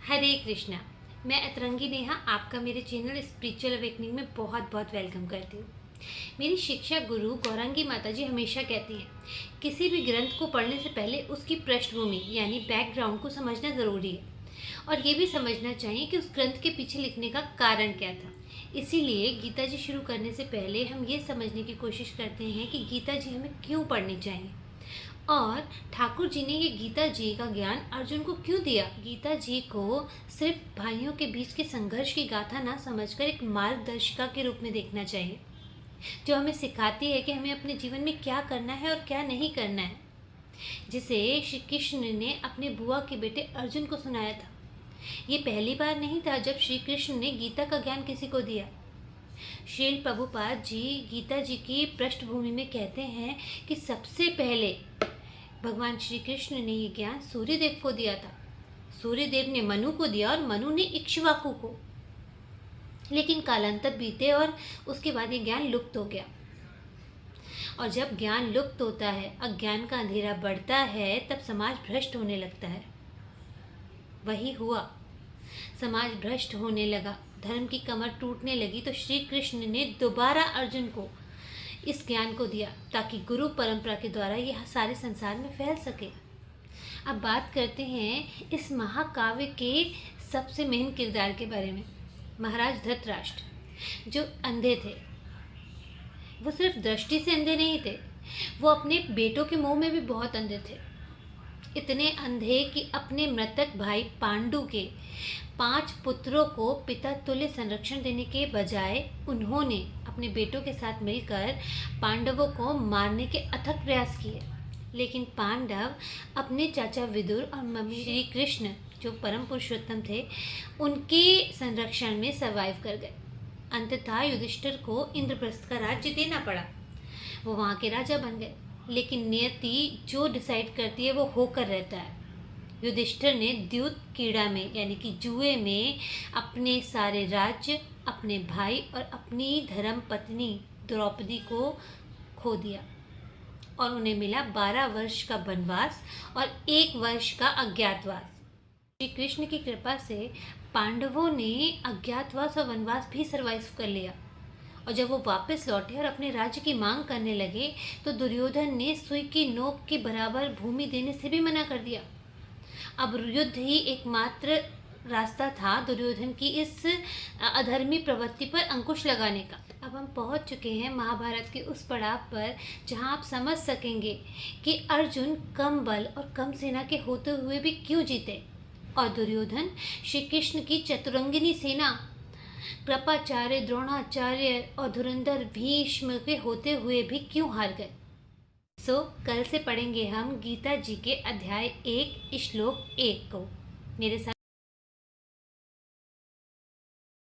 हरे कृष्णा। मैं अतरंगी नेहा आपका मेरे चैनल स्पिरिचुअल अवेकनिंग में बहुत बहुत वेलकम करती हूँ। मेरी शिक्षा गुरु गौरांगी माता जी हमेशा कहती हैं, किसी भी ग्रंथ को पढ़ने से पहले उसकी पृष्ठभूमि यानी बैकग्राउंड को समझना ज़रूरी है और ये भी समझना चाहिए कि उस ग्रंथ के पीछे लिखने का कारण क्या था। इसीलिए गीता जी शुरू करने से पहले हम ये समझने की कोशिश करते हैं कि गीता जी हमें क्यों पढ़नी चाहिए और ठाकुर जी ने ये गीता जी का ज्ञान अर्जुन को क्यों दिया। गीता जी को सिर्फ भाइयों के बीच के संघर्ष की गाथा ना समझकर एक मार्गदर्शिका के रूप में देखना चाहिए, जो हमें सिखाती है कि हमें अपने जीवन में क्या करना है और क्या नहीं करना है, जिसे श्री कृष्ण ने अपने बुआ के बेटे अर्जुन को सुनाया था। ये पहली बार नहीं था जब श्री कृष्ण ने गीता का ज्ञान किसी को दिया। श्रील प्रभुपाद जी गीता जी की पृष्ठभूमि में कहते हैं कि सबसे पहले भगवान श्री कृष्ण ने ये ज्ञान सूर्यदेव को दिया था। सूर्यदेव ने मनु को दिया और मनु ने इक्ष्वाकु को। लेकिन कालांतर बीते और उसके बाद ये ज्ञान लुप्त हो गया। और जब ज्ञान लुप्त होता है, अज्ञान का अंधेरा बढ़ता है, तब समाज भ्रष्ट होने लगता है। वही हुआ, समाज भ्रष्ट होने लगा, धर्म की कमर टूटने लगी। तो श्री कृष्ण ने दोबारा अर्जुन को इस ज्ञान को दिया ताकि गुरु परंपरा के द्वारा यह सारे संसार में फैल सके। अब बात करते हैं इस महाकाव्य के सबसे मेन किरदार के बारे में। महाराज धृतराष्ट्र जो अंधे थे, वो सिर्फ दृष्टि से अंधे नहीं थे, वो अपने बेटों के मोह में भी बहुत अंधे थे। इतने अंधे कि अपने मृतक भाई पांडु के 5 पुत्रों को पिता तुल्य संरक्षण देने के बजाय उन्होंने अपने बेटों के साथ मिलकर पांडवों को मारने के अथक प्रयास किए। लेकिन पांडव अपने चाचा विदुर और मम्मी श्री कृष्ण जो परम पुरुषोत्तम थे, उनके संरक्षण में सर्वाइव कर गए। अंततः युधिष्ठिर को इंद्रप्रस्थ का राज्य देना पड़ा। वो वहाँ के राजा बन गए। लेकिन नियति जो डिसाइड करती है वो होकर रहता है। युधिष्ठिर ने द्यूत कीड़ा में यानी कि जुए में अपने सारे राज्य, अपने भाई और अपनी धर्म पत्नी द्रौपदी को खो दिया और उन्हें मिला 12 वर्ष का वनवास और 1 वर्ष का अज्ञातवास। श्री कृष्ण की कृपा से पांडवों ने अज्ञातवास और वनवास भी सर्वाइव कर लिया। और जब वो वापस लौटे और अपने राज्य की मांग करने लगे तो दुर्योधन ने सुई की नोक के बराबर भूमि देने से भी मना कर दिया। अब युद्ध ही एकमात्र रास्ता था दुर्योधन की इस अधर्मी प्रवृत्ति पर अंकुश लगाने का। अब हम पहुंच चुके हैं महाभारत के उस पड़ाव पर जहां आप समझ सकेंगे कि अर्जुन कम बल और कम सेना के होते हुए भी क्यों जीते और दुर्योधन श्री कृष्ण की चतुरंगिनी सेना कृपाचार्य, द्रोणाचार्य और धुरंधर भीष्म के होते हुए भी क्यों हार गए। कल से पढ़ेंगे हम गीता जी के अध्याय 1 श्लोक 1 को। मेरे साथ